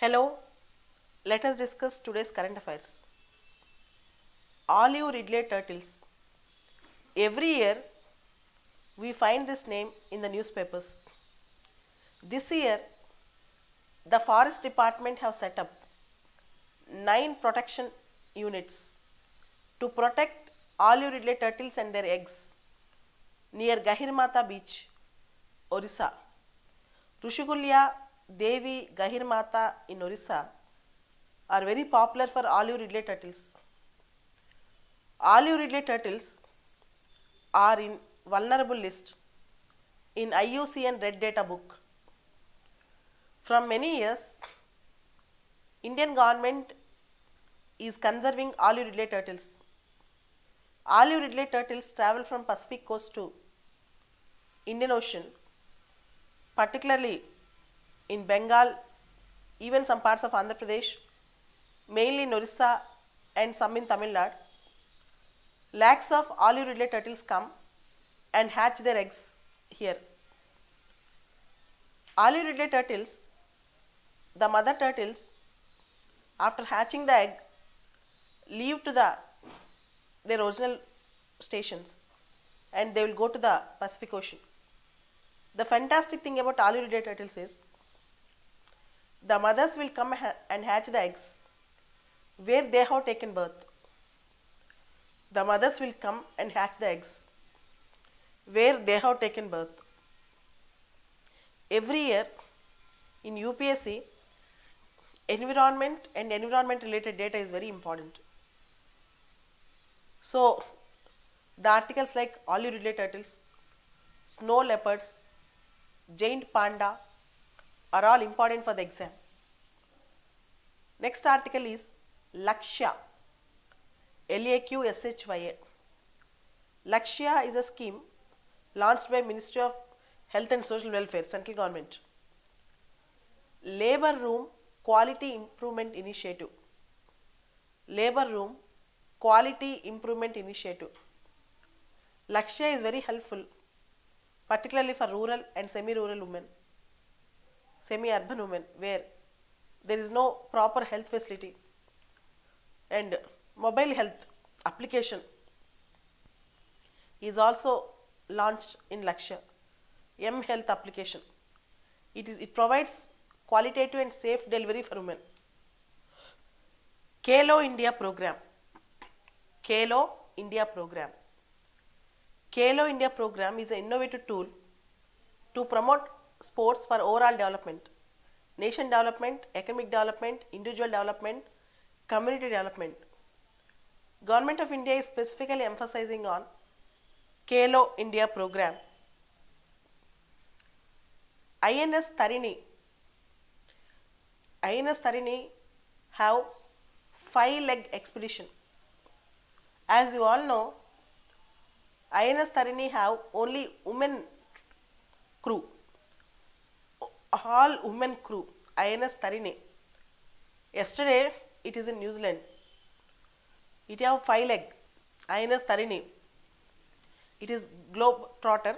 Hello, let us discuss today's current affairs. Olive Ridley turtles. Every year we find this name in the newspapers. This year the forest department have set up 9 protection units to protect olive ridley turtles and their eggs near Gahirmata beach, Orissa. Rushigulya Devi Gahirmata in Orissa are very popular for olive ridley turtles. Olive ridley turtles are in vulnerable list in IUCN Red Data book. From many years, Indian government is conserving olive ridley turtles. Olive ridley turtles travel from Pacific coast to Indian Ocean, particularly in Bengal, even some parts of Andhra Pradesh, mainly in Orissa and some in Tamil Nadu. Lakhs of olive ridley turtles come and hatch their eggs here. Olive ridley turtles, the mother turtles, after hatching the egg, leave to their original stations and they will go to the Pacific Ocean. The fantastic thing about olive ridley turtles is the mothers will come and hatch the eggs where they have taken birth. The mothers will come and hatch the eggs where they have taken birth. Every year in UPSC, environment and environment related data is very important. So, the articles like olive ridley turtles, snow leopards, giant panda are all important for the exam. Next article is Lakshya, L-A-Q-S-H-Y-A. Lakshya is a scheme launched by Ministry of Health and Social Welfare, Central Government. Labour Room Quality Improvement Initiative. Labour Room Quality Improvement Initiative. Lakshya is very helpful, particularly for rural and semi-rural women, semi-urban women, where there is no proper health facility, and mobile health application is also launched in Lakshya, M-Health application. It provides qualitative and safe delivery for women. Khelo India program. Khelo India program. Khelo India program is an innovative tool to promote sports for overall development, nation development, economic development, individual development, community development. Government of India is specifically emphasizing on Khelo India program. INS Tarini. INS Tarini have 5-leg expedition. As you all know, INS Tarini have only women crew, all women crew, INS Tarini. Yesterday it is in New Zealand. It have 5-leg, INS Tarini. It is globe trotter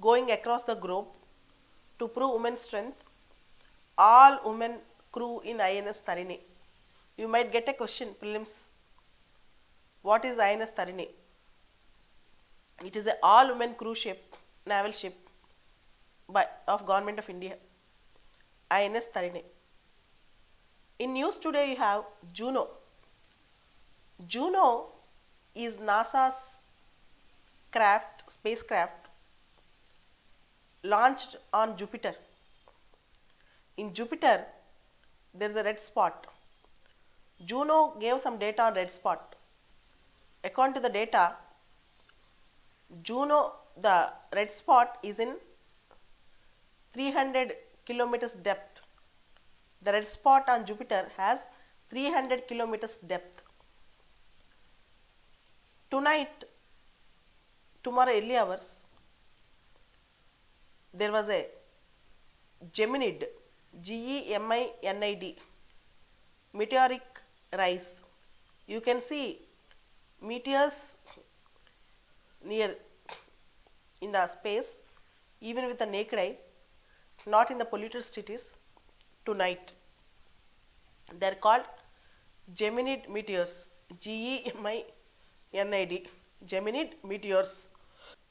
going across the globe to prove women's strength. All women crew in INS Tarini. You might get a question, prelims. What is INS Tarini? It is an all-women cruise ship, naval ship of Government of India, INS Tarini. In news today you have Juno. Juno is NASA's spacecraft launched on Jupiter. In Jupiter there is a red spot. Juno gave some data on red spot. According to the data, Juno, the red spot is in 300 kilometers depth. The red spot on Jupiter has 300 kilometers depth. Tomorrow early hours, there was a Geminid, Geminid, meteoric rise. You can see meteors near in the space, even with the naked eye, not in the polluted cities, tonight. They are called Geminid meteors. Geminid. Geminid meteors.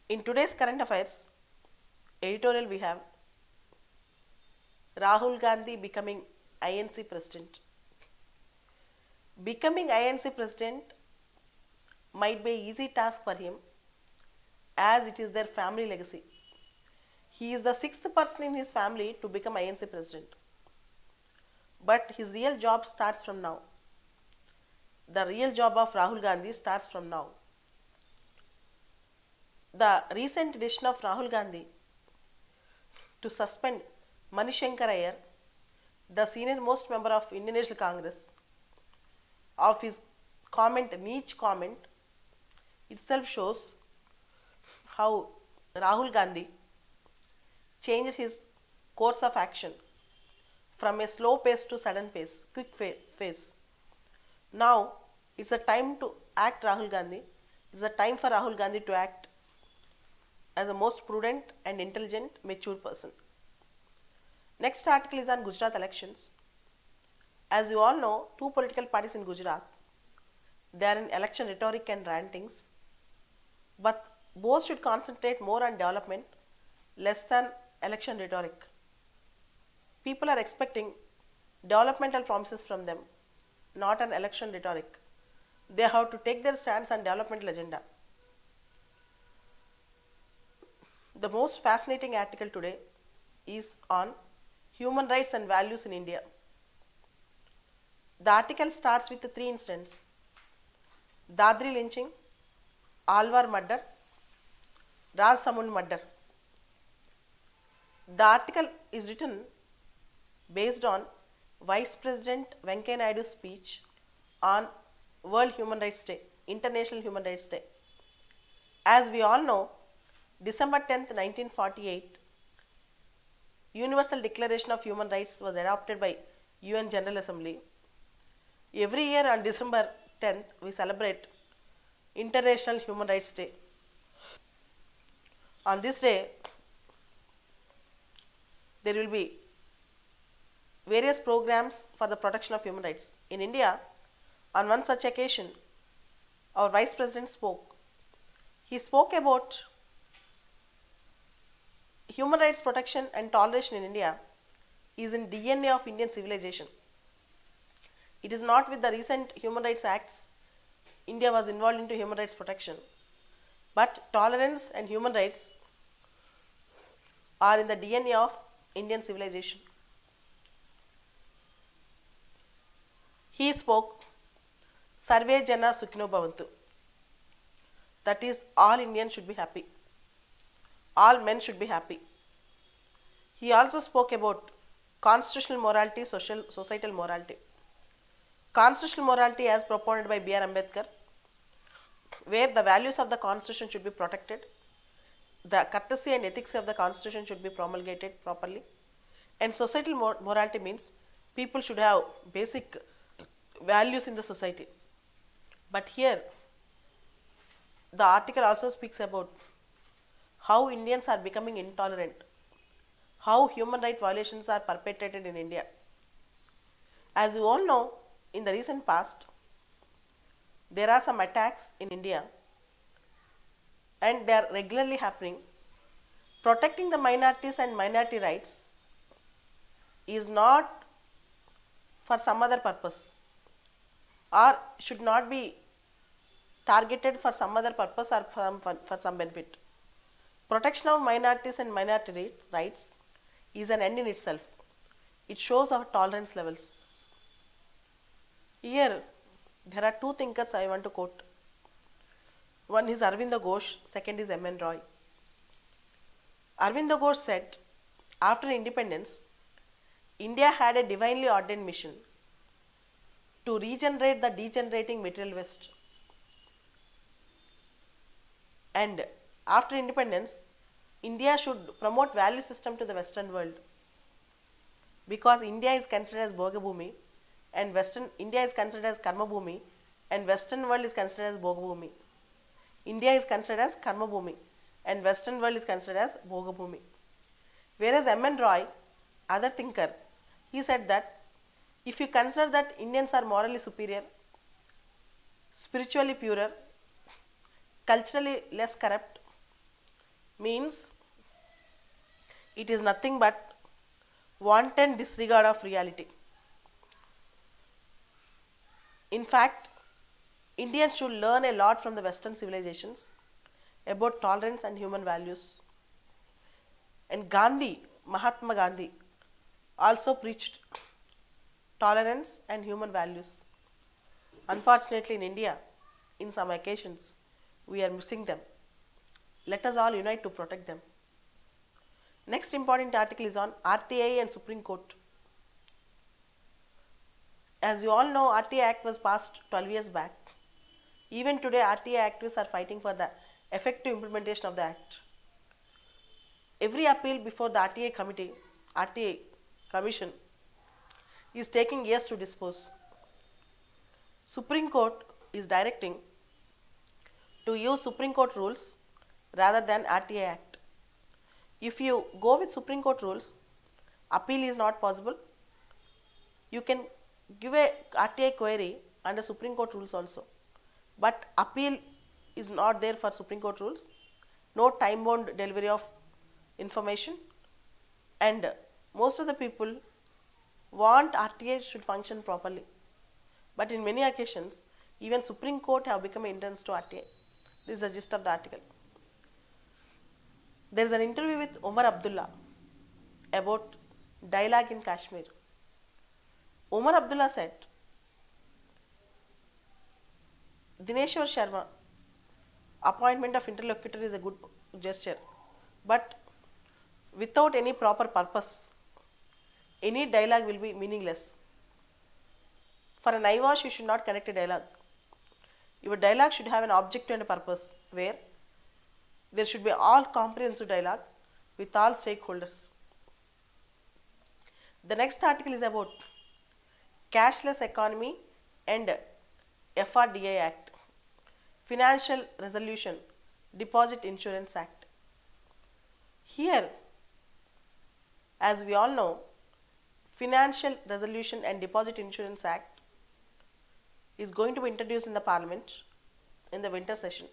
In today's current affairs editorial, we have Rahul Gandhi becoming INC president. Becoming INC president might be an easy task for him as it is their family legacy. He is the sixth person in his family to become INC president. But his real job starts from now. The real job of Rahul Gandhi starts from now. The recent decision of Rahul Gandhi to suspend Manishankar Iyer, the senior most member of Indian National Congress, of his niche comment, itself shows how Rahul Gandhi changed his course of action from a slow pace to sudden pace, quick pace. Now it's a time to act, Rahul Gandhi. It's a time for Rahul Gandhi to act as a most prudent and intelligent, mature person. Next article is on Gujarat elections. As you all know, two political parties in Gujarat, they are in election rhetoric and rantings, but both should concentrate more on development, less than election rhetoric. People are expecting developmental promises from them, not an election rhetoric. They have to take their stance on developmental agenda. The most fascinating article today is on human rights and values in India. The article starts with the three incidents: Dadri lynching, Alwar murder, Rajsamund murder. The article is written based on Vice President Venkaiah Naidu's speech on World Human Rights Day, International Human Rights Day. As we all know, December 10th, 1948, Universal Declaration of Human Rights was adopted by UN General Assembly. Every year on December 10th, we celebrate International Human Rights Day. On this day, there will be various programs for the protection of human rights. In India, on one such occasion, our Vice President spoke. He spoke about human rights protection and toleration in India is in DNA of Indian civilization. It is not with the recent human rights acts India was involved into human rights protection, but tolerance and human rights are in the DNA of Indian civilization. He spoke, Sarve Jana Sukhino Bhavantu. That is, all Indians should be happy. All men should be happy. He also spoke about constitutional morality, societal morality. Constitutional morality as propounded by B.R. Ambedkar, where the values of the constitution should be protected, the courtesy and ethics of the constitution should be promulgated properly, and societal morality means people should have basic values in the society. But here, the article also speaks about how Indians are becoming intolerant, how human rights violations are perpetrated in India. As you all know, in the recent past, there are some attacks in India and they are regularly happening. Protecting the minorities and minority rights is not for some other purpose or should not be targeted for some other purpose or for some benefit. Protection of minorities and minority rights is an end in itself. It shows our tolerance levels. Here, there are two thinkers I want to quote. One is Arvind Ghosh, second is M.N. Roy. Arvind Ghosh said, after independence, India had a divinely ordained mission to regenerate the degenerating material West. And after independence, India should promote value system to the Western world, because India is considered as Bhogabhumi and India is considered as Karma Bhumi and Western world is considered as Bhogabhumi. India is considered as Karma Bhumi and Western world is considered as Bhogabhumi. Whereas M.N. Roy, other thinker, he said that If you consider that Indians are morally superior, spiritually purer, culturally less corrupt, means it is nothing but wanton disregard of reality. In fact, Indians should learn a lot from the Western civilizations about tolerance and human values. And Gandhi, Mahatma Gandhi, also preached tolerance and human values. Unfortunately, in India, in some occasions, we are missing them. Let us all unite to protect them. Next important article is on RTI and Supreme Court. As you all know, RTI Act was passed 12 years back. Even today, RTI activists are fighting for the effective implementation of the Act. Every appeal before the RTI Commission is taking years to dispose. Supreme Court is directing to use Supreme Court rules rather than RTI Act. If you go with Supreme Court rules, appeal is not possible. You can give a RTI query under Supreme Court rules also, but appeal is not there for Supreme Court rules. No time bound delivery of information, and most of the people want RTI should function properly, but in many occasions even Supreme Court have become a hindrance to RTI. This is the gist of the article. There is an interview with Omar Abdullah about dialogue in Kashmir. Omar Abdullah said, Dineshwar Sharma appointment of interlocutor is a good gesture, but without any proper purpose, any dialogue will be meaningless. For an eyewash, you should not conduct a dialogue. Your dialogue should have an objective and a purpose, where there should be all comprehensive dialogue with all stakeholders. The next article is about Cashless Economy and FRDA Act, Financial Resolution Deposit Insurance Act. Here, as we all know, Financial Resolution and Deposit Insurance Act is going to be introduced in the Parliament in the winter session.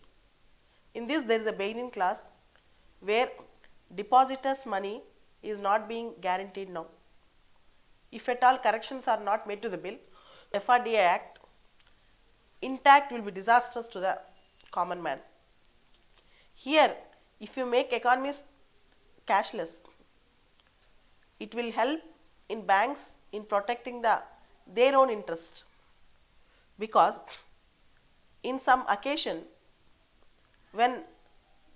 In this, there is a beginning clause where depositors' money is not being guaranteed now. If at all corrections are not made to the bill, FRDA Act intact will be disastrous to the common man. Here, if you make economies cashless, it will help in banks in protecting their own interest, because in some occasion when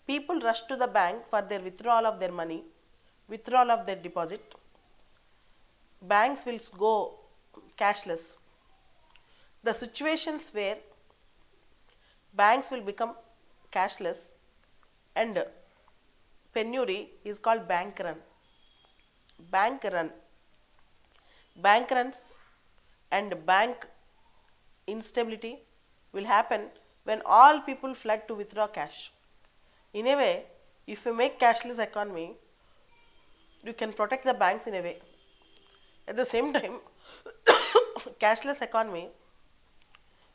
people rush to the bank for their withdrawal of their money, withdrawal of their deposit, banks will go cashless. The situations where banks will become cashless and penury is called bank run. Bank runs and bank instability will happen when all people flood to withdraw cash. In a way, if you make cashless economy, you can protect the banks in a way. At the same time, cashless economy,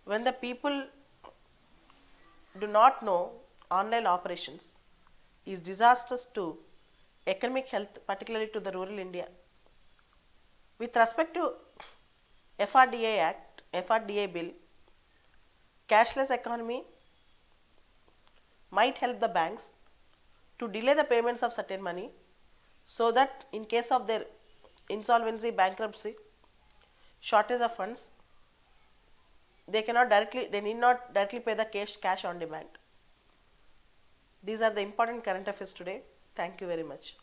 when the people do not know online operations, is disastrous to economic health, particularly to the rural India. With respect to FRDA Act, FRDA bill, cashless economy might help the banks to delay the payments of certain money, so that in case of their insolvency, bankruptcy, shortage of funds, they need not directly pay the cash on demand. These are the important current affairs today. Thank you very much.